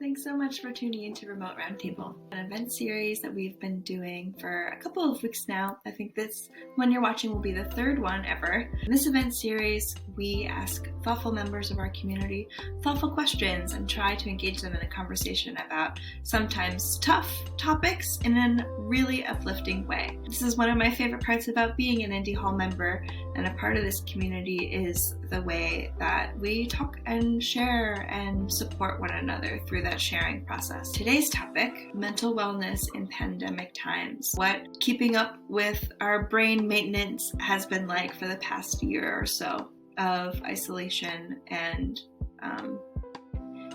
Thanks so much for tuning into Remote Roundtable, an event series that we've been doing for a couple of weeks now. I think this one you're watching will be the third one ever. In this event series, we ask thoughtful members of our community thoughtful questions and try to engage them in a conversation about sometimes tough topics in a really uplifting way. This is one of my favorite parts about being an Indie Hall member, and a part of this community is the way that we talk and share and support one another through that sharing process. Today's topic, mental wellness in pandemic times. What keeping up with our brain maintenance has been like for the past year or so of isolation and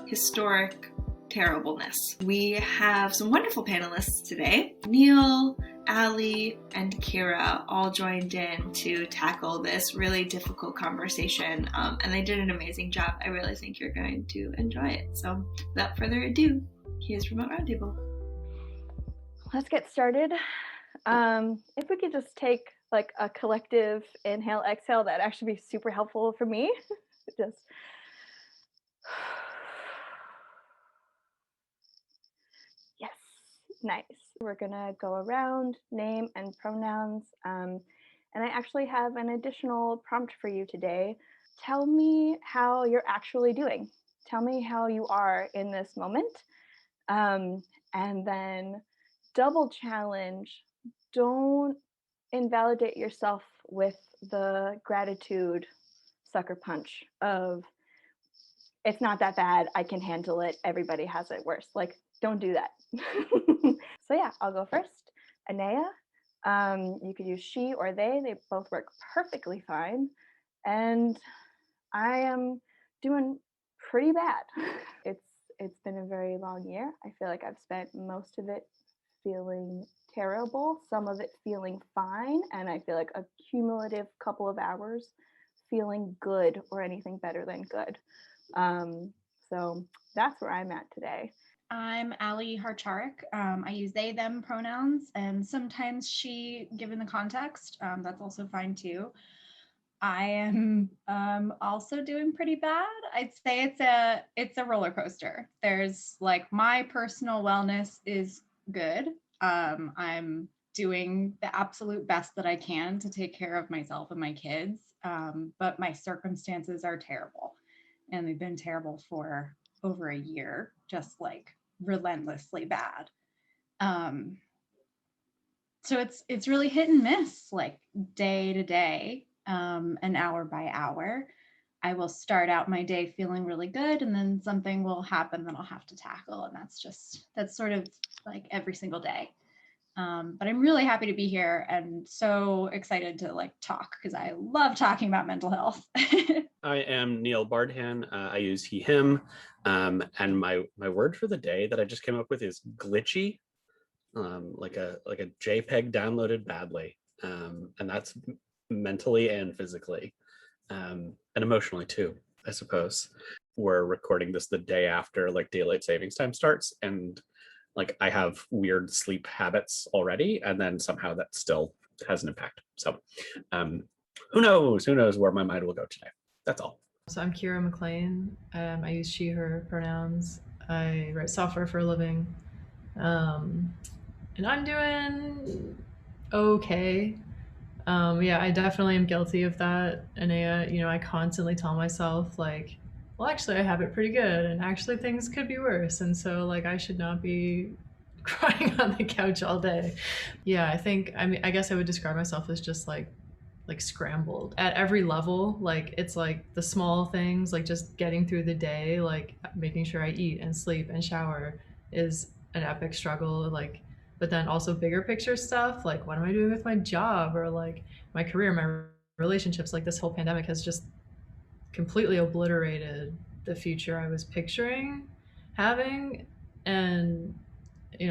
historic terribleness. We have some wonderful panelists today. Neil, Allie, and Kira all joined in to tackle this really difficult conversation, and they did an amazing job. I really think you're going to enjoy it. So without further ado, here's Remote Roundtable. Let's get started. If we could just take like a collective inhale, exhale, that'd actually be super helpful for me. Just yes, nice. We're gonna go around name and pronouns, and I actually have an additional prompt for you today. Tell me how you're actually doing. Tell me how you are in this moment, and then double challenge. Don't invalidate yourself with the gratitude sucker punch of it's not that bad, I can handle it, everybody has it worse. Like, don't do that. So yeah, I'll go first. Anea, you could use she or they both work perfectly fine. And I am doing pretty bad. It's been a very long year. I feel like I've spent most of it feeling terrible, some of it feeling fine, and I feel like a cumulative couple of hours feeling good or anything better than good. So that's where I'm at today. I'm Allie Harcharek. I use they, them pronouns, and sometimes she, given the context. That's also fine too. I am also doing pretty bad. I'd say it's a roller coaster. There's like my personal wellness is good. I'm doing the absolute best that I can to take care of myself and my kids, but my circumstances are terrible, and they've been terrible for over a year, just like relentlessly bad. So it's really hit and miss, like day to day, and hour by hour. I will start out my day feeling really good, and then something will happen that I'll have to tackle, and that's sort of like every single day. But I'm really happy to be here and so excited to like talk because I love talking about mental health. I am Neil Bardhan. I use he, him, and my word for the day that I just came up with is glitchy, like a JPEG downloaded badly, and that's mentally and physically, and emotionally too, I suppose. We're recording this the day after like daylight savings time starts, and like I have weird sleep habits already, and then somehow that still has an impact. So who knows where my mind will go today. That's all. So I'm Kira McLean. I use she, her pronouns. I write software for a living. And I'm doing okay. Yeah, I definitely am guilty of that. And I constantly tell myself like, well, actually I have it pretty good, and actually things could be worse. And so like I should not be crying on the couch all day. Yeah, I guess I would describe myself as just like scrambled at every level. Like it's like the small things, like just getting through the day, like making sure I eat and sleep and shower is an epic struggle. Like, but then also bigger picture stuff, like what am I doing with my job or like my career, my relationships. Like this whole pandemic has just completely obliterated the future I was picturing having. And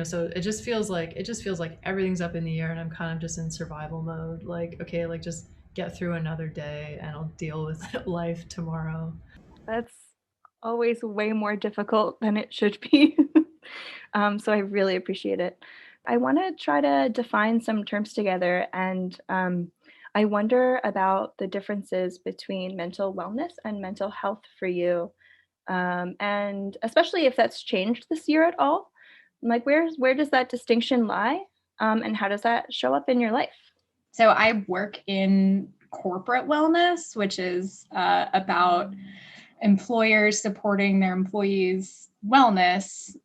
so it just feels like everything's up in the air, and I'm kind of just in survival mode. Like, okay, like just get through another day and I'll deal with life tomorrow. That's always way more difficult than it should be. So I really appreciate it. I want to try to define some terms together, and I wonder about the differences between mental wellness and mental health for you. And especially if that's changed this year at all, like where does that distinction lie, and how does that show up in your life? So I work in corporate wellness, which is about employers supporting their employees' wellness,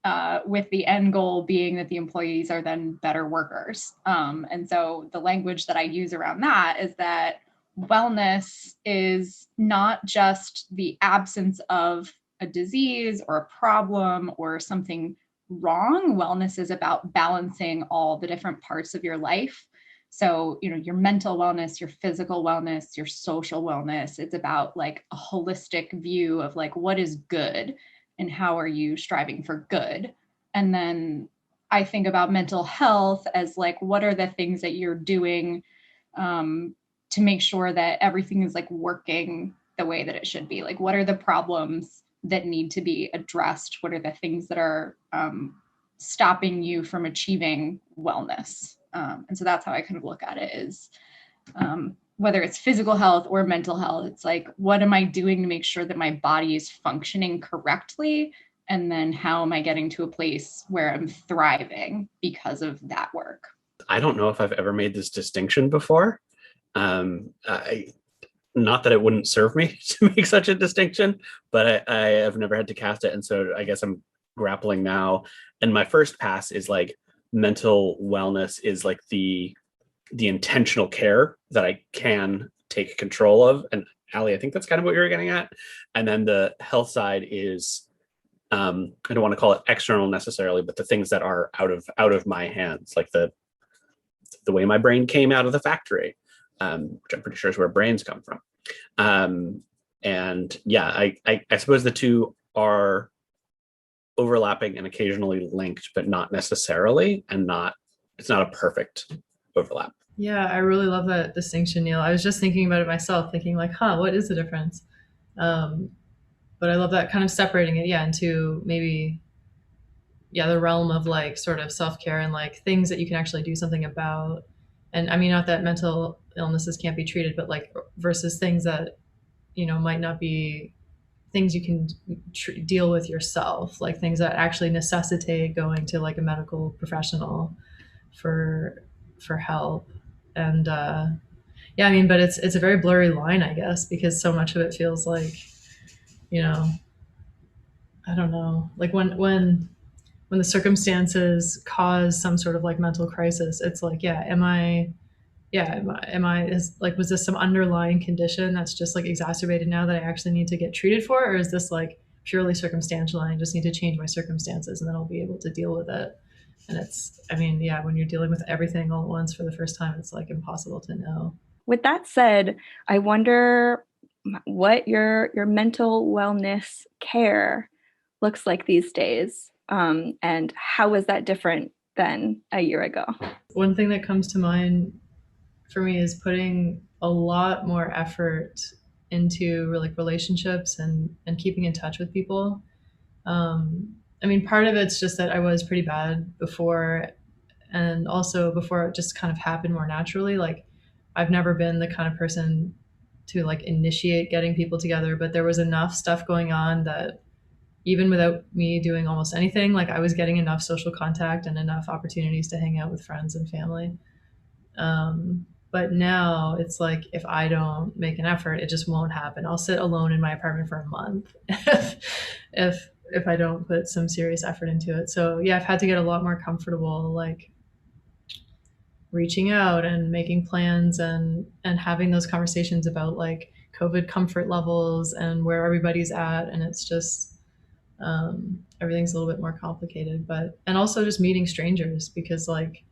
with the end goal being that the employees are then better workers. And so the language that I use around that is that wellness is not just the absence of a disease or a problem or something wrong. Wellness is about balancing all the different parts of your life. So, your mental wellness, your physical wellness, your social wellness, it's about like a holistic view of like what is good and how are you striving for good. And then I think about mental health as like, what are the things that you're doing to make sure that everything is like working the way that it should be? Like, what are the problems that need to be addressed? What are the things that are stopping you from achieving wellness? And so that's how I kind of look at it, is whether it's physical health or mental health, it's like, what am I doing to make sure that my body is functioning correctly? And then how am I getting to a place where I'm thriving because of that work? I don't know if I've ever made this distinction before. Not that it wouldn't serve me to make such a distinction, but I have never had to cast it. And so I guess I'm grappling now. And my first pass is like, mental wellness is like the intentional care that I can take control of. And Allie, I think that's kind of what you're getting at. And then the health side is, I don't want to call it external necessarily, but the things that are out of my hands, like the way my brain came out of the factory, which I'm pretty sure is where brains come from. And yeah, I suppose the two are overlapping and occasionally linked, but not necessarily, and it's not a perfect overlap. Yeah, I really love that distinction, Neil. I was just thinking about it myself, thinking like, what is the difference? But I love that kind of separating it, into maybe, the realm of like sort of self-care and like things that you can actually do something about. And I mean, not that mental illnesses can't be treated, but like versus things that, might not be things you can deal with yourself, like things that actually necessitate going to like a medical professional for help. And but it's a very blurry line, I guess, because so much of it feels like, I don't know, like when the circumstances cause some sort of like mental crisis, it's like, was this some underlying condition that's just like exacerbated now that I actually need to get treated for? Or is this like purely circumstantial and I just need to change my circumstances and then I'll be able to deal with it? And when you're dealing with everything all at once for the first time, it's like impossible to know. With that said, I wonder what your mental wellness care looks like these days, and how is that different than a year ago? One thing that comes to mind for me is putting a lot more effort into like relationships and keeping in touch with people. Part of it's just that I was pretty bad before, and also before it just kind of happened more naturally. Like I've never been the kind of person to like initiate getting people together, but there was enough stuff going on that even without me doing almost anything, like I was getting enough social contact and enough opportunities to hang out with friends and family. But now it's like, if I don't make an effort, it just won't happen. I'll sit alone in my apartment for a month if I don't put some serious effort into it. So yeah, I've had to get a lot more comfortable, like reaching out and making plans and having those conversations about like COVID comfort levels and where everybody's at. And it's just, everything's a little bit more complicated, and also just meeting strangers, because like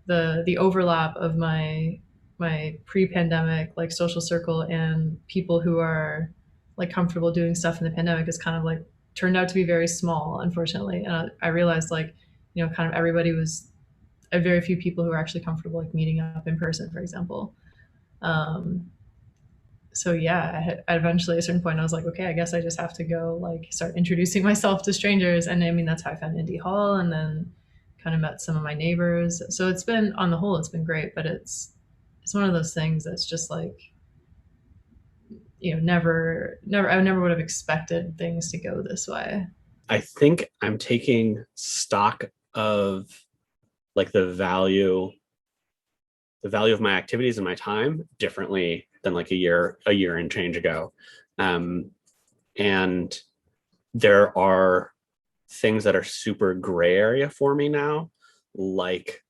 the overlap of my pre-pandemic like social circle and people who are like comfortable doing stuff in the pandemic is kind of like turned out to be very small, unfortunately. And I realized like, kind of everybody was very few people who are actually comfortable like meeting up in person, for example. So yeah, I eventually at a certain point I was like, okay, I guess I just have to go like start introducing myself to strangers. And that's how I found Indie Hall, and then kind of met some of my neighbors. So it's been, on the whole, it's been great, but it's one of those things that's just like, I never would have expected things to go this way. I think I'm taking stock of like the value of my activities and my time differently than like a year and change ago. And there are things that are super gray area for me now, like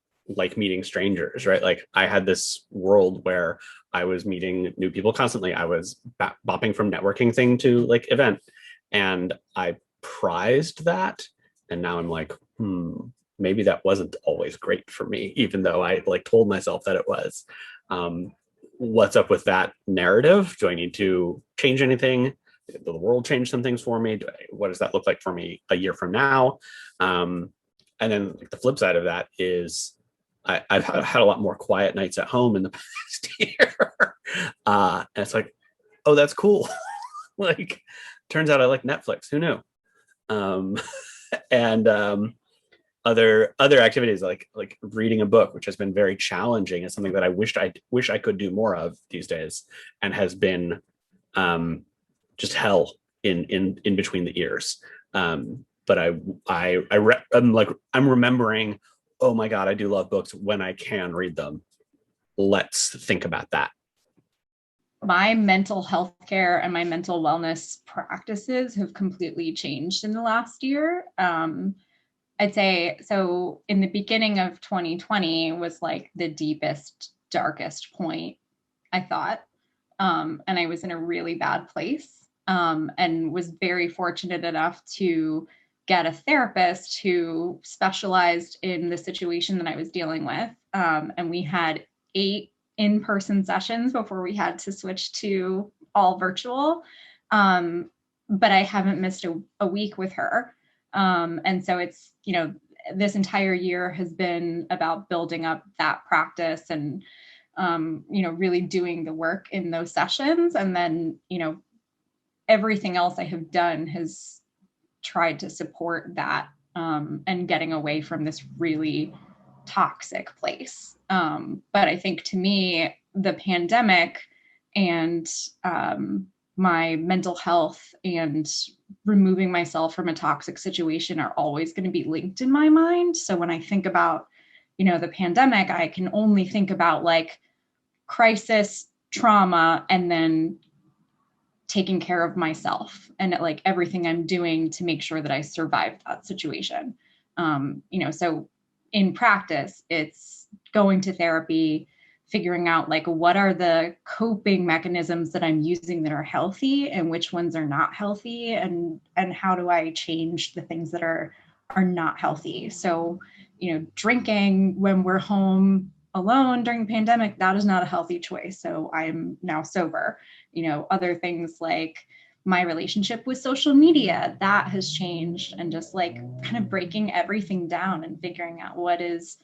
meeting strangers, right? Like I had this world where I was meeting new people constantly. I was bopping from networking thing to like event, and I prized that. And now I'm like, maybe that wasn't always great for me, even though I like told myself that it was. What's up with that narrative? Do I need to change anything? Did the world change some things for me? What does that look like for me a year from now? And then like, the flip side of that is I've had a lot more quiet nights at home in the past year. And it's like, oh, that's cool. Like, turns out I like Netflix. Who knew? And other activities like reading a book, which has been very challenging, is something that I wish I could do more of these days, and has been just hell in between the ears. But I'm remembering, oh my God, I do love books when I can read them. Let's think about that. My mental health care and my mental wellness practices have completely changed in the last year. I'd say, so in the beginning of 2020 was like the deepest, darkest point, I thought. And I was in a really bad place, and was very fortunate enough to get a therapist who specialized in the situation that I was dealing with. And we had 8 in-person sessions before we had to switch to all virtual. But I haven't missed a week with her. And so it's, this entire year has been about building up that practice and, really doing the work in those sessions. And then, everything else I have done has tried to support that, and getting away from this really toxic place. But I think to me, the pandemic and my mental health and removing myself from a toxic situation are always going to be linked in my mind. So when I think about, the pandemic, I can only think about like crisis, trauma, and then taking care of myself and like everything I'm doing to make sure that I survived that situation. So in practice, it's going to therapy, figuring out like what are the coping mechanisms that I'm using that are healthy and which ones are not healthy, and how do I change the things that are not healthy. So, drinking when we're home alone during the pandemic, that is not a healthy choice. So I'm now sober. Other things like my relationship with social media, that has changed, and just like kind of breaking everything down and figuring out what is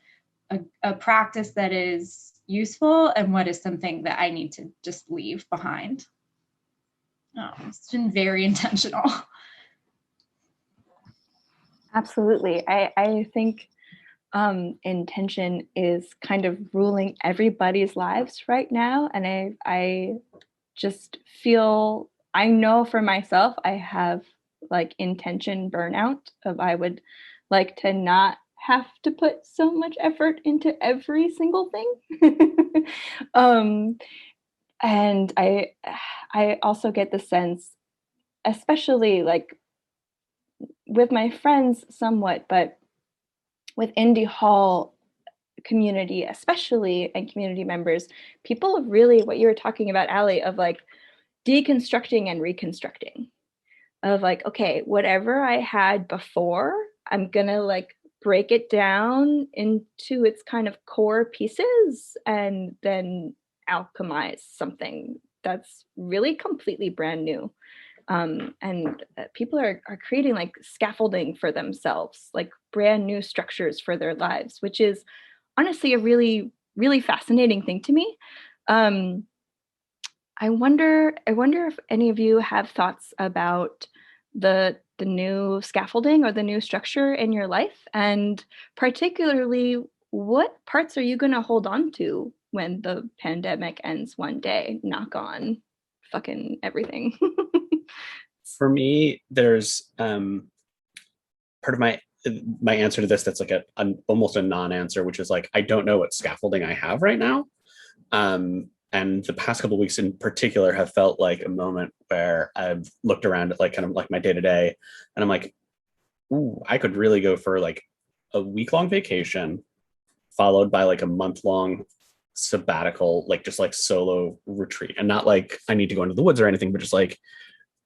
a practice that is useful and what is something that I need to just leave behind. It's been very intentional. Absolutely. I think intention is kind of ruling everybody's lives right now. And I just feel, I know for myself, I have like intention burnout of I would like to not have to put so much effort into every single thing. And I also get the sense, especially like with my friends somewhat, but with Indie Hall community, especially, and community members, people have really, what you were talking about, Allie, of like deconstructing and reconstructing, of like, okay, whatever I had before, I'm gonna like break it down into its kind of core pieces and then alchemize something that's really completely brand new. And people are creating like scaffolding for themselves, like brand new structures for their lives, which is honestly a really, really fascinating thing to me. I wonder if any of you have thoughts about the new scaffolding or the new structure in your life, and particularly what parts are you going to hold on to when the pandemic ends one day, knock on fucking everything. For me, there's part of my answer to this that's like almost a non-answer, which is like I don't know what scaffolding I have right now. And the past couple of weeks in particular have felt like a moment where I've looked around at like kind of like my day-to-day, and I'm like, ooh, I could really go for like a week-long vacation followed by like a month-long sabbatical, like just like solo retreat. And not like I need to go into the woods or anything, but just like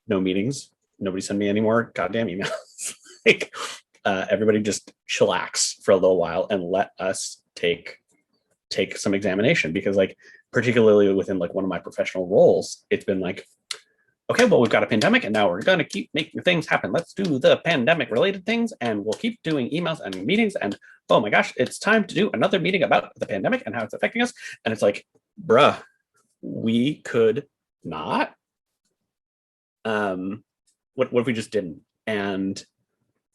no meetings, nobody send me any more goddamn emails. Like everybody just chillax for a little while and let us take some examination, because like particularly within like one of my professional roles, it's been like, okay, well, we've got a pandemic and now we're going to keep making things happen. Let's do the pandemic related things and we'll keep doing emails and meetings. And oh my gosh, it's time to do another meeting about the pandemic and how it's affecting us. And it's like, bruh, we could not. What if we just didn't? And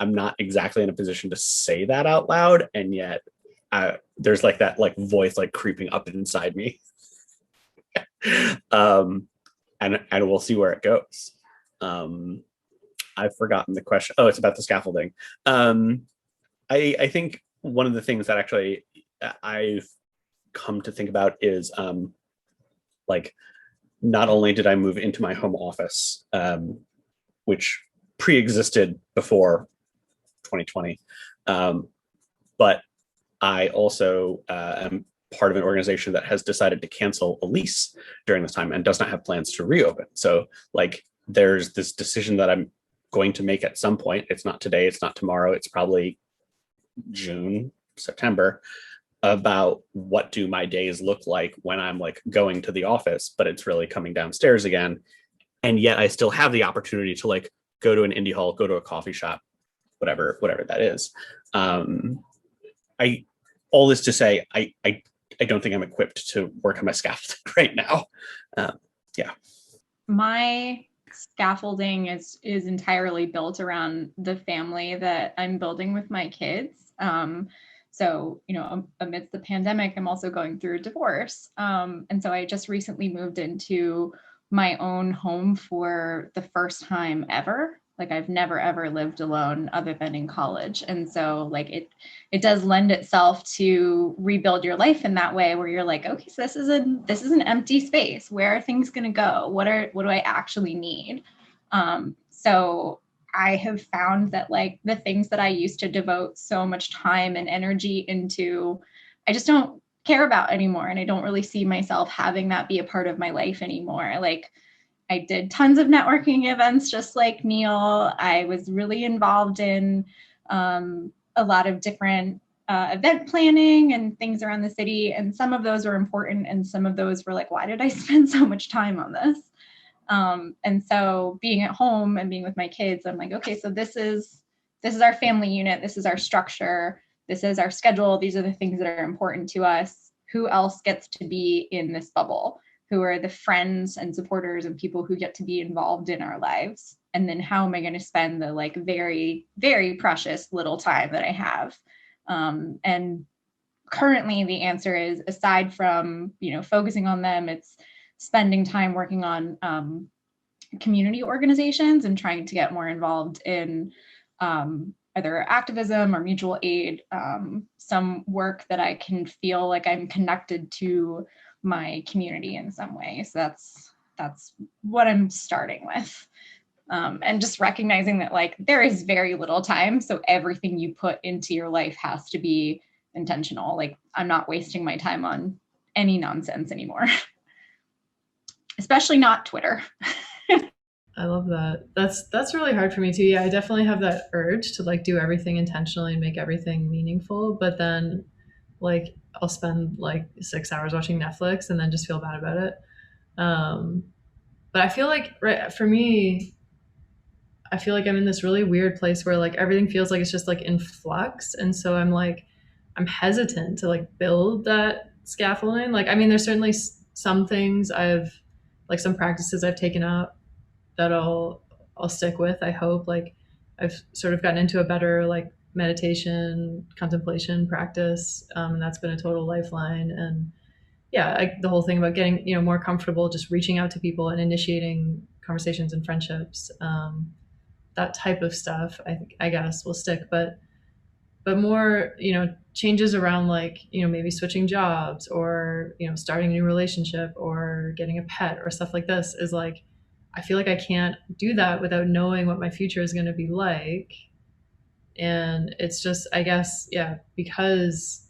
I'm not exactly in a position to say that out loud. And yet there's like that like voice like creeping up inside me. And we'll see where it goes. I've forgotten the question. Oh, it's about the scaffolding. I think one of the things that actually I've come to think about is like, not only did I move into my home office, which pre-existed before 2020, but I also am part of an organization that has decided to cancel a lease during this time and does not have plans to reopen. So like there's this decision that I'm going to make at some point. It's not today, it's not tomorrow, it's probably June, September, about what do my days look like when I'm like going to the office, but it's really coming downstairs again. And yet I still have the opportunity to like go to an indie hall, go to a coffee shop, whatever that is. All this to say, I don't think I'm equipped to work on my scaffolding right now. Yeah. My scaffolding is entirely built around the family that I'm building with my kids. So, you know, amidst the pandemic, I'm also going through a divorce. And so I just recently moved into my own home for the first time ever. Like I've never, ever lived alone other than in college. And so like it does lend itself to rebuild your life in that way, where you're like, okay, so this is an empty space. Where are things going to go? What do I actually need? So I have found that like the things that I used to devote so much time and energy into, I just don't care about anymore. And I don't really see myself having that be a part of my life anymore. Like I did tons of networking events, just like Neil. I was really involved in a lot of different event planning and things around the city. And some of those were important. And some of those were like, why did I spend so much time on this? And so being at home and being with my kids, I'm like, okay, so this is our family unit. This is our structure. This is our schedule. These are the things that are important to us. Who else gets to be in this bubble? Who are the friends and supporters and people who get to be involved in our lives? And then how am I going to spend the like very, very precious little time that I have? And currently the answer is, aside from, you know, focusing on them, it's spending time working on community organizations and trying to get more involved in either activism or mutual aid, some work that I can feel like I'm connected to my community in some way. So that's what I'm starting with. And just recognizing that like there is very little time. So everything you put into your life has to be intentional. Like I'm not wasting my time on any nonsense anymore. Especially not Twitter. I love that. That's really hard for me too. Yeah, I definitely have that urge to like do everything intentionally and make everything meaningful. But then like I'll spend like 6 hours watching Netflix and then just feel bad about it. But I feel like, right, for me, I feel like I'm in this really weird place where like everything feels like it's just like in flux. And so I'm hesitant to like build that scaffolding. Like, I mean, there's certainly some things like some practices I've taken up that I'll stick with, I hope. Like I've sort of gotten into a better like meditation, contemplation practice. And that's been a total lifeline. And yeah, the whole thing about getting, more comfortable just reaching out to people and initiating conversations and friendships, that type of stuff, I guess will stick. But more, changes around like, maybe switching jobs or, starting a new relationship or getting a pet or stuff like this is like, I feel like I can't do that without knowing what my future is going to be like. And it's just, I guess, yeah, because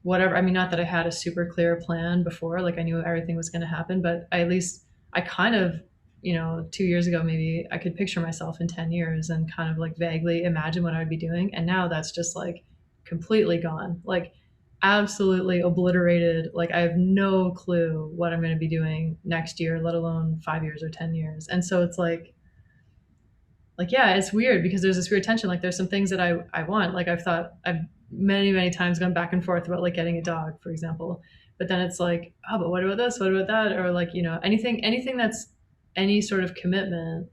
whatever, I mean, not that I had a super clear plan before, like I knew everything was going to happen, but I kind of, 2 years ago, maybe I could picture myself in 10 years and kind of like vaguely imagine what I'd be doing. And now that's just like completely gone, like absolutely obliterated. Like I have no clue what I'm going to be doing next year, let alone 5 years or 10 years. And so it's like, yeah, it's weird because there's this weird tension. Like there's some things that I want, like I've many times gone back and forth about like getting a dog, for example. But then it's like, oh, but what about this? What about that? Or like, anything that's any sort of commitment,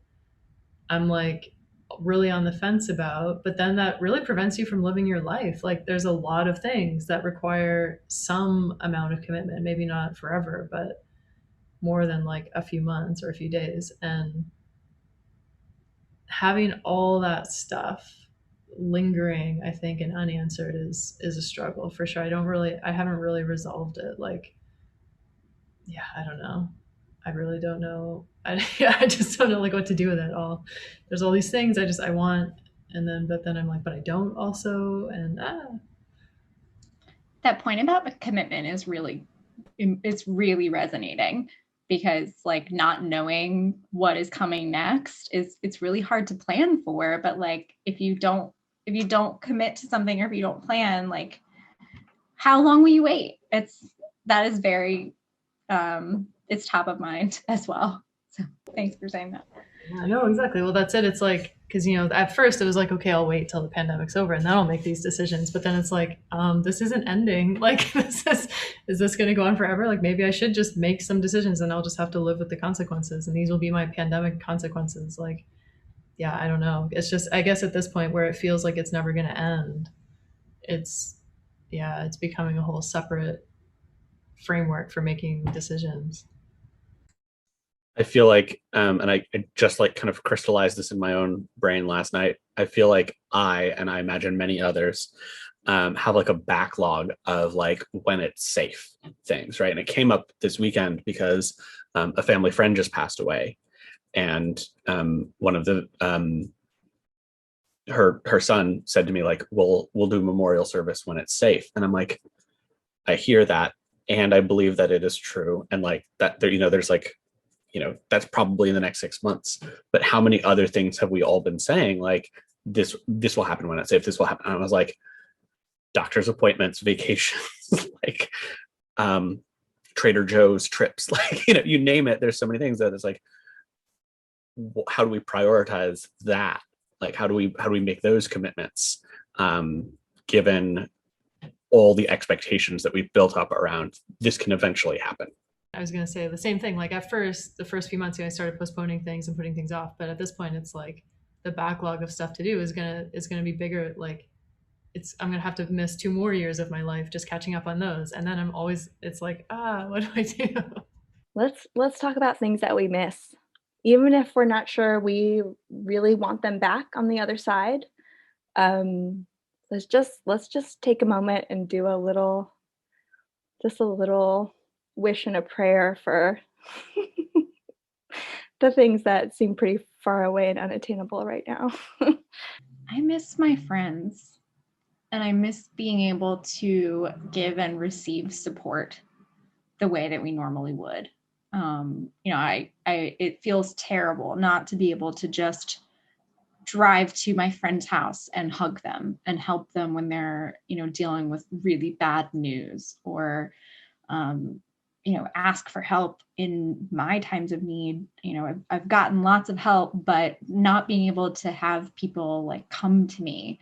I'm like really on the fence about. But then that really prevents you from living your life. Like there's a lot of things that require some amount of commitment, maybe not forever, but more than like a few months or a few days. And having all that stuff lingering, I think, and unanswered is a struggle for sure. I haven't really resolved it. Like, yeah, I don't know. I really don't know. I just don't know like what to do with it all. There's all these things I want, but then I'm like, but I don't also, and That point about commitment is it's really resonating, because like not knowing what is coming next it's really hard to plan for. But like if you don't commit to something, or if you don't plan, like how long will you wait? That is very it's top of mind as well. So thanks for saying that. I know, exactly. Well, that's it. It's like, because, at first it was like, okay, I'll wait till the pandemic's over and then I'll make these decisions. But then it's like, this isn't ending. Like, is this going to go on forever? Like, maybe I should just make some decisions and I'll just have to live with the consequences. And these will be my pandemic consequences. Like, yeah, I don't know. It's just, I guess at this point where it feels like it's never going to end, it's becoming a whole separate framework for making decisions. I feel like, and I just like kind of crystallized this in my own brain last night. I feel like and I imagine many others, have like a backlog of like when it's safe things, right? And it came up this weekend because a family friend just passed away, and one of the her son said to me like, we'll do memorial service when it's safe. And I'm like, I hear that, and I believe that it is true, and like that there, there's like, that's probably in the next 6 months. But how many other things have we all been saying? Like this will happen when it's safe. This will happen. And I was like, doctor's appointments, vacations, like Trader Joe's trips, like, you name it. There's so many things that it's like, how do we prioritize that? Like, how do we make those commitments, given all the expectations that we've built up around this can eventually happen? I was going to say the same thing. Like at first, the first few months, I started postponing things and putting things off. But at this point, it's like the backlog of stuff to do is gonna be bigger. Like I'm gonna have to miss 2 more years of my life just catching up on those. And then it's like, what do I do? Let's talk about things that we miss, even if we're not sure we really want them back on the other side. Let's just take a moment and do a little wish and a prayer for the things that seem pretty far away and unattainable right now. I miss my friends, and I miss being able to give and receive support the way that we normally would. It feels terrible not to be able to just drive to my friend's house and hug them and help them when they're, dealing with really bad news, or ask for help in my times of need. I've gotten lots of help, but not being able to have people like come to me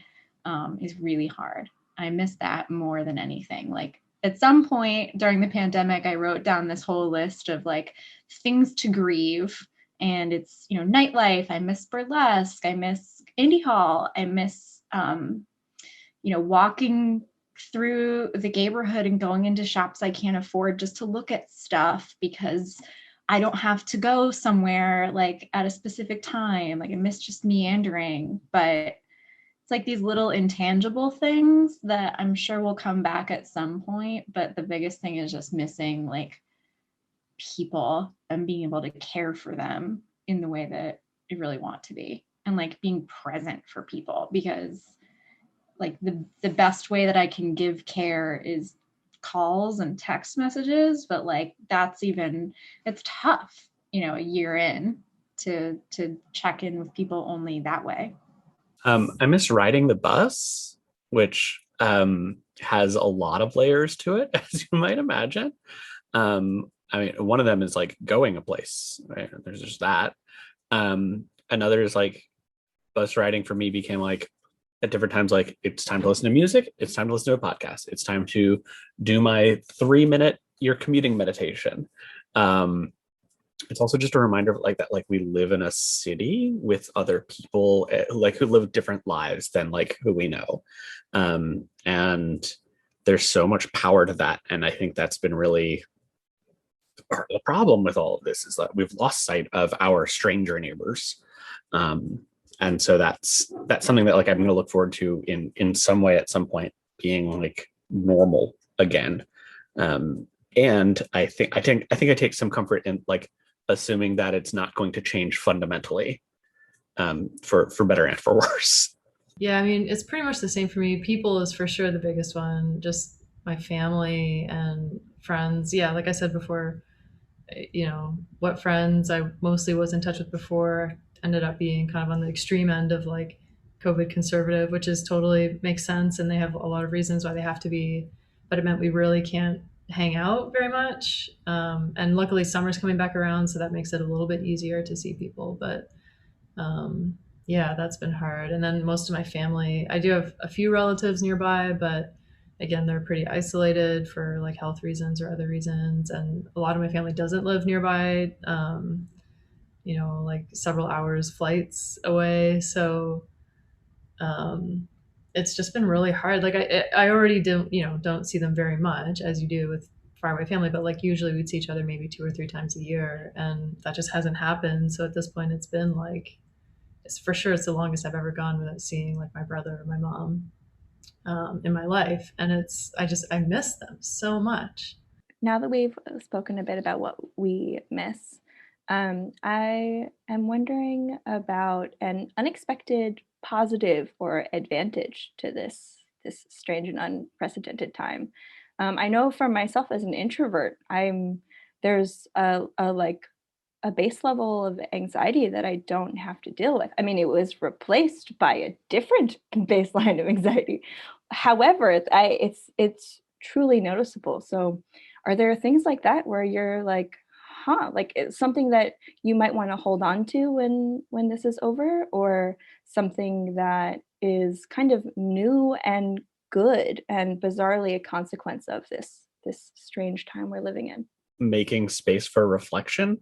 is really hard. I miss that more than anything. Like at some point during the pandemic, I wrote down this whole list of like things to grieve. And it's, nightlife. I miss burlesque. I miss indie hall. I miss, walking through the neighborhood and going into shops I can't afford just to look at stuff because I don't have to go somewhere like at a specific time. Like I miss just meandering, but it's like these little intangible things that I'm sure will come back at some point. But the biggest thing is just missing like people and being able to care for them in the way that I really want to be, and like being present for people, because like the best way that I can give care is calls and text messages, but like it's tough, a year in to check in with people only that way. I miss riding the bus, which has a lot of layers to it, as you might imagine. I mean, one of them is like going a place, right? There's just that. Another is like bus riding for me became like at different times, like it's time to listen to music, it's time to listen to a podcast, it's time to do my 3-minute you're commuting meditation. It's also just a reminder of like that, like we live in a city with other people like who live different lives than like who we know. And there's so much power to that. And I think that's been really part of the problem with all of this, is that we've lost sight of our stranger neighbors. And so that's something that like I'm going to look forward to in some way at some point being like normal again. And I think I take some comfort in like assuming that it's not going to change fundamentally, for better and for worse. Yeah, I mean, it's pretty much the same for me. People is for sure the biggest one. Just my family and friends. Yeah, like I said before, what friends I mostly was in touch with before ended up being kind of on the extreme end of like COVID conservative, which is totally makes sense. And they have a lot of reasons why they have to be, but it meant we really can't hang out very much. And luckily summer's coming back around, so that makes it a little bit easier to see people. But yeah, that's been hard. And then most of my family, I do have a few relatives nearby, but again, they're pretty isolated for like health reasons or other reasons. And a lot of my family doesn't live nearby, like several hours flights away. So it's just been really hard. Like I already don't see them very much as you do with faraway family, but like usually we'd see each other maybe 2 or 3 times a year, and that just hasn't happened. So at this point it's been like, it's the longest I've ever gone without seeing like my brother or my mom in my life. And I miss them so much. Now that we've spoken a bit about what we miss, I am wondering about an unexpected positive or advantage to this strange and unprecedented time. I know for myself as an introvert, there's a base level of anxiety that I don't have to deal with. I mean, it was replaced by a different baseline of anxiety. However, it's truly noticeable. So are there things like that where you're like, like it's something that you might want to hold on to when this is over, or something that is kind of new and good and bizarrely a consequence of this strange time we're living in? Making space for reflection.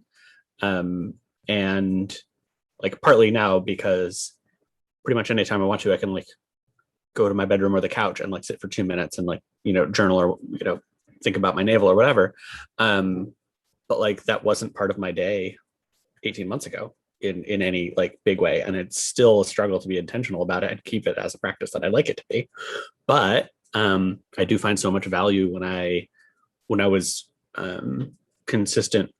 And like partly now because pretty much anytime I want to, I can like go to my bedroom or the couch and like sit for 2 minutes and like, journal or, think about my navel or whatever. But like that wasn't part of my day 18 months ago in any like big way. And it's still a struggle to be intentional about it and keep it as a practice that I like it to be. But I do find so much value when I was consistent,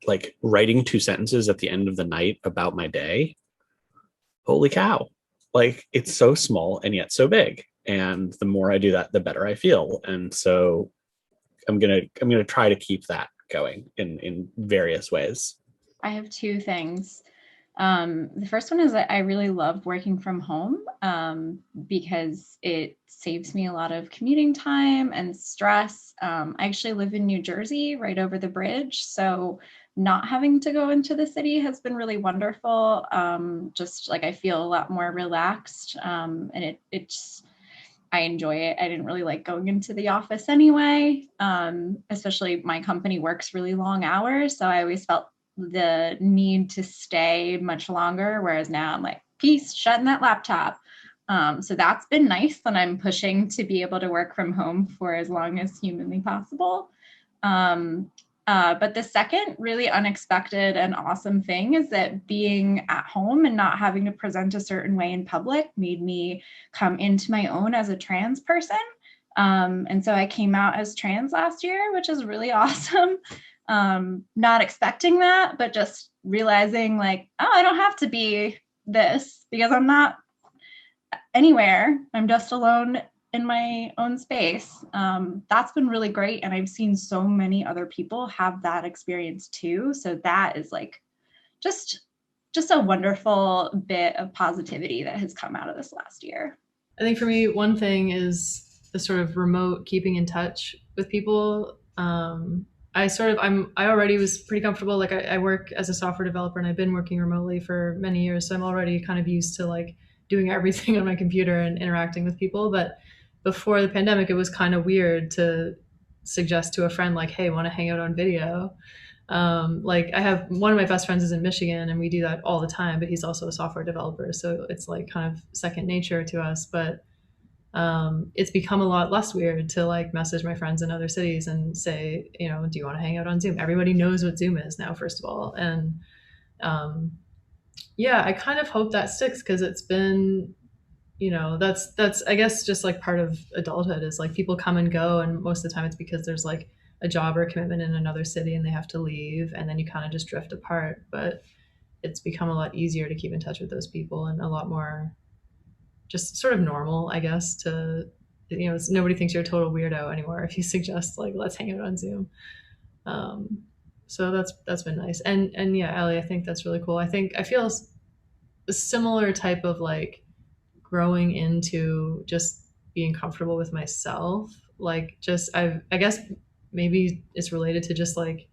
like writing 2 sentences at the end of the night about my day. Holy cow. Like it's so small and yet so big. And the more I do that, the better I feel. And so I'm going to try to keep that going in various ways. I have 2 things. The first one is that I really love working from home because it saves me a lot of commuting time and stress. I actually live in New Jersey, right over the bridge. So not having to go into the city has been really wonderful. Just like I feel a lot more relaxed, and I enjoy it. I didn't really like going into the office anyway, especially my company works really long hours. So I always felt the need to stay much longer. Whereas now I'm like, peace, shutting that laptop. So that's been nice, and I'm pushing to be able to work from home for as long as humanly possible. But the second really unexpected and awesome thing is that being at home and not having to present a certain way in public made me come into my own as a trans person. And so I came out as trans last year, which is really awesome. Not expecting that, but just realizing like, oh, I don't have to be this because I'm not anywhere. I'm just alone in my own space. That's been really great. And I've seen so many other people have that experience too. So that is like just a wonderful bit of positivity that has come out of this last year. I think for me, one thing is the sort of remote keeping in touch with people. I already was pretty comfortable. Like I work as a software developer and I've been working remotely for many years. So I'm already kind of used to like doing everything on my computer and interacting with people. But before the pandemic, it was kind of weird to suggest to a friend like, hey, want to hang out on video? Like I have one of my best friends is in Michigan and we do that all the time, but he's also a software developer. So it's like kind of second nature to us, but it's become a lot less weird to like message my friends in other cities and say, you know, do you want to hang out on Zoom? Everybody knows what Zoom is now, first of all. And yeah, I kind of hope that sticks because it's been, you know, that's I guess just like part of adulthood is like people come and go, and most of the time it's because there's like a job or a commitment in another city and they have to leave, and then you kind of just drift apart. But it's become a lot easier to keep in touch with those people and a lot more just sort of normal, I guess, to, you know, nobody thinks you're a total weirdo anymore if you suggest like, let's hang out on Zoom. So that's been nice. And yeah, Allie, I think that's really cool. I feel a similar type of like growing into just being comfortable with myself. Like just, I guess maybe it's related to just like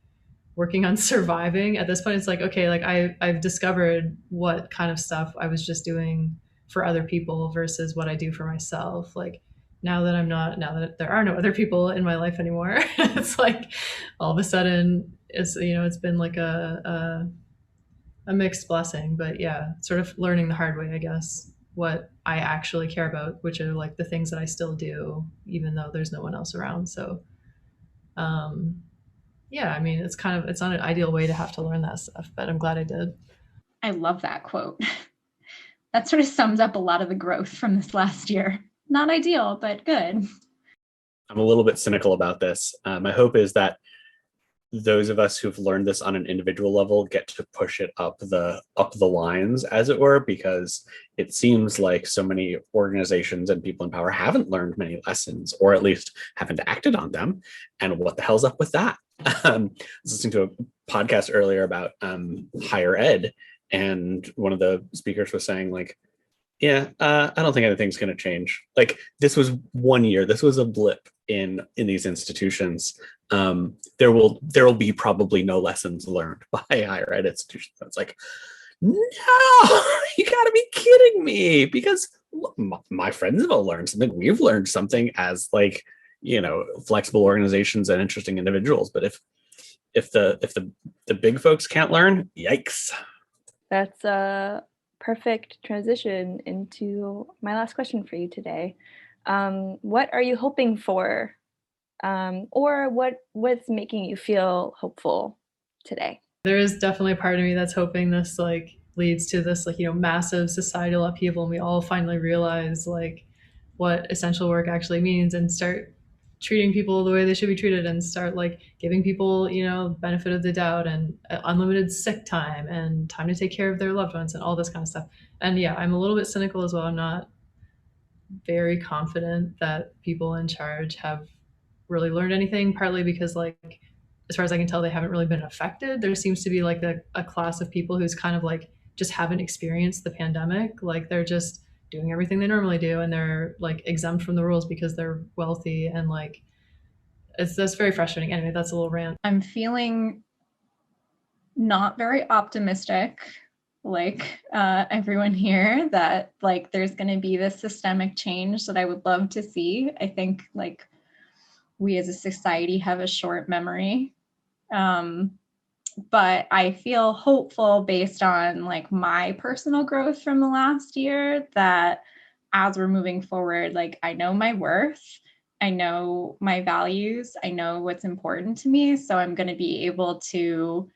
working on surviving. At this point, it's like, okay, like I've discovered what kind of stuff I was just doing for other people versus what I do for myself. Like now that there are no other people in my life anymore, it's like all of a sudden it's, you know, it's been like a mixed blessing. But yeah, sort of learning the hard way, I guess, what I actually care about, which are like the things that I still do, even though there's no one else around. So yeah, I mean, it's not an ideal way to have to learn that stuff, but I'm glad I did. I love that quote. That sort of sums up a lot of the growth from this last year. Not ideal, but good. I'm a little bit cynical about this. My hope is that those of us who've learned this on an individual level get to push it up the lines, as it were, because it seems like so many organizations and people in power haven't learned many lessons, or at least haven't acted on them. And what the hell's up with that? I was listening to a podcast earlier about higher ed, and one of the speakers was saying like, yeah, I don't think anything's going to change. Like this was 1 year. This was a blip in these institutions. There will be probably no lessons learned by higher ed institutions. It's like, no, you got to be kidding me. Because my friends have all learned something. We've learned something as like, you know, flexible organizations and interesting individuals. But if the big folks can't learn, yikes. That's a perfect transition into my last question for you today. What are you hoping for, or what's making you feel hopeful today? There is definitely a part of me that's hoping this like leads to this like, you know, massive societal upheaval, and we all finally realize like what essential work actually means and start treating people the way they should be treated, and start like giving people, you know, benefit of the doubt and unlimited sick time and time to take care of their loved ones and all this kind of stuff. And yeah, I'm a little bit cynical as well. I'm not very confident that people in charge have really learned anything, partly because like, as far as I can tell, they haven't really been affected. There seems to be like a class of people who's kind of like just haven't experienced the pandemic. Like they're just doing everything they normally do, and they're like exempt from the rules because they're wealthy, and like that's very frustrating. Anyway, that's a little rant. I'm feeling not very optimistic, like everyone here, that like there's going to be this systemic change that I would love to see. I think like we as a society have a short memory. But I feel hopeful based on like my personal growth from the last year that as we're moving forward, like I know my worth, I know my values, I know what's important to me. So I'm going to be able to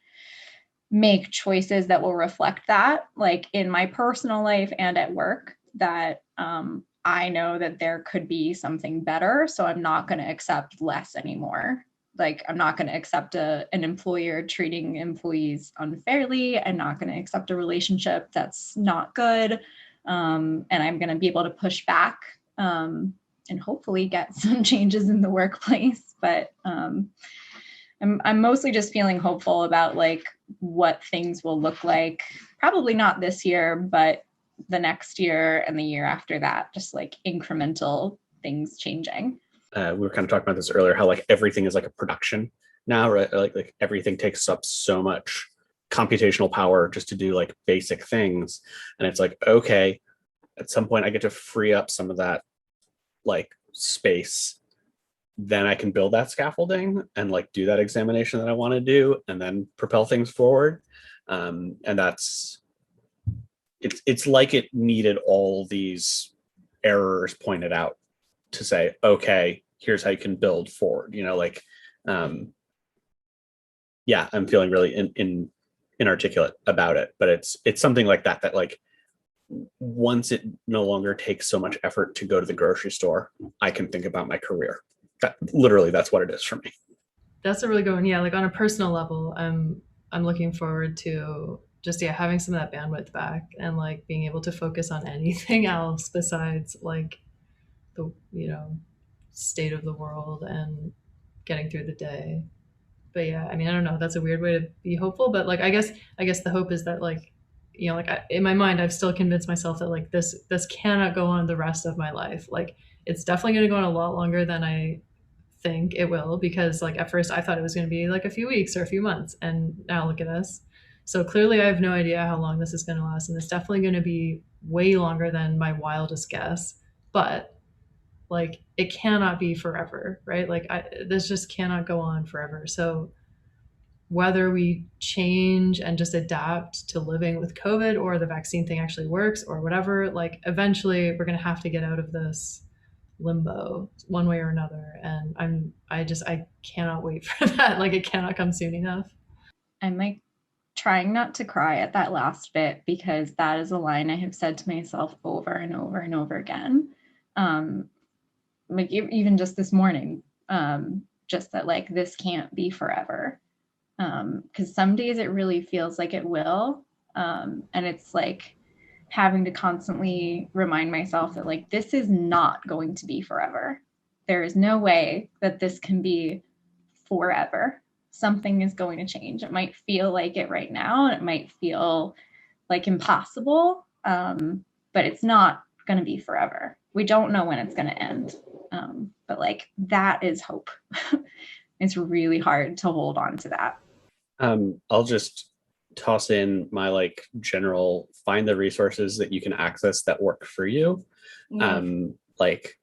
make choices that will reflect that, like in my personal life and at work, that I know that there could be something better. So I'm not going to accept less anymore. Like I'm not going to accept an employer treating employees unfairly. I'm not going to accept a relationship that's not good. And I'm going to be able to push back and hopefully get some changes in the workplace. But I'm mostly just feeling hopeful about like what things will look like, probably not this year, but the next year and the year after that, just like incremental things changing. We were kind of talking about this earlier, how like everything is like a production now, right? Like everything takes up so much computational power just to do like basic things. And it's like, okay, at some point I get to free up some of that like space. Then I can build that scaffolding and like do that examination that I want to do and then propel things forward. And that's, it's like it needed all these errors pointed out to say, okay, here's how you can build forward, you know, like, yeah, I'm feeling really inarticulate about it, but it's something like that like once it no longer takes so much effort to go to the grocery store, I can think about my career. That literally, that's what it is for me. That's a really good one. Yeah, like on a personal level, I'm looking forward to just having some of that bandwidth back and like being able to focus on anything else besides like the state of the world and getting through the day. But yeah, I mean, I don't know. That's a weird way to be hopeful, but like I guess the hope is that like like in my mind, I've still convinced myself that like this cannot go on the rest of my life. Like it's definitely going to go on a lot longer than I think it will, because like at first I thought it was going to be like a few weeks or a few months, and now look at us. So clearly I have no idea how long this is going to last, and it's definitely going to be way longer than my wildest guess. But like it cannot be forever, right? Like this just cannot go on forever. So whether we change and just adapt to living with COVID, or the vaccine thing actually works, or whatever, like eventually we're going to have to get out of this limbo one way or another. And I cannot wait for that. Like it cannot come soon enough. I'm like trying not to cry at that last bit, because that is a line I have said to myself over and over and over again. Like even just this morning, just that like this can't be forever. Because some days it really feels like it will. And it's like having to constantly remind myself that like this is not going to be forever. There is no way that this can be forever. Something is going to change. It might feel like it right now, and it might feel like impossible, but it's not going to be forever. We don't know when it's going to end, but like that is hope. It's really hard to hold on to that. I'll just toss in my like general, find the resources that you can access that work for you. Like,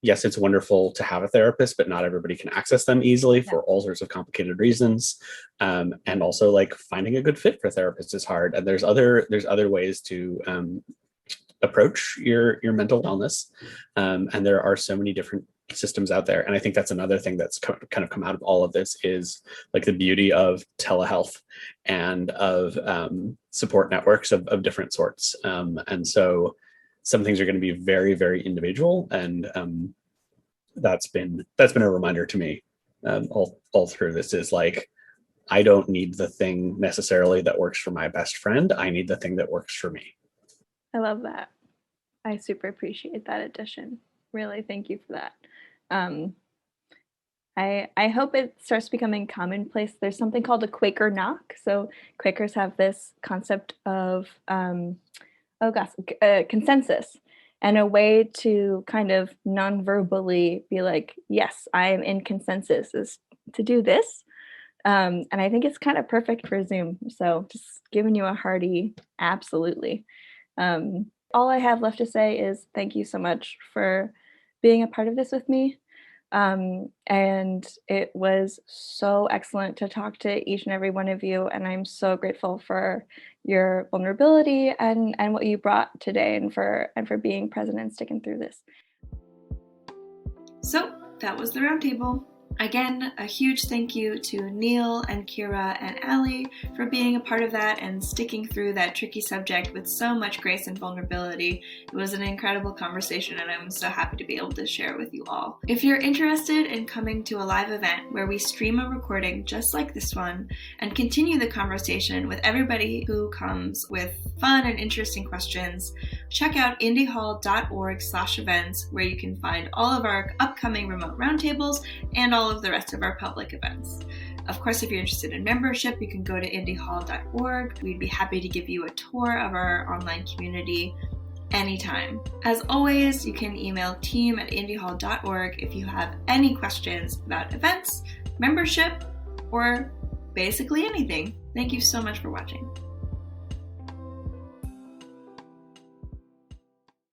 yes, it's wonderful to have a therapist, but not everybody can access them easily for all sorts of complicated reasons. And also like finding a good fit for therapists is hard. And there's other ways to approach your mental wellness. And there are so many different systems out there. And I think that's another thing that's kind of come out of all of this, is like the beauty of telehealth and of support networks of different sorts. And so some things are going to be very, very individual. And that's been a reminder to me all through this, is like, I don't need the thing necessarily that works for my best friend. I need the thing that works for me. I love that. I super appreciate that addition. Really, thank you for that. I hope it starts becoming commonplace. There's something called a Quaker knock. So Quakers have this concept of consensus, and a way to kind of non-verbally be like, yes, I am in consensus, is to do this. And I think it's kind of perfect for Zoom. So just giving you a hearty absolutely. All I have left to say is thank you so much for being a part of this with me. And it was so excellent to talk to each and every one of you. And I'm so grateful for your vulnerability and what you brought today, and for being present and sticking through this. So that was the roundtable. Again, a huge thank you to Neil and Kira and Allie for being a part of that and sticking through that tricky subject with so much grace and vulnerability. It was an incredible conversation, and I'm so happy to be able to share it with you all. If you're interested in coming to a live event where we stream a recording just like this one and continue the conversation with everybody who comes with fun and interesting questions, check out indiehall.org/events, where you can find all of our upcoming remote roundtables and all of the rest of our public events. Of course, if you're interested in membership, you can go to indiehall.org. We'd be happy to give you a tour of our online community anytime. As always, you can email team@indiehall.org if you have any questions about events, membership, or basically anything. Thank you so much for watching.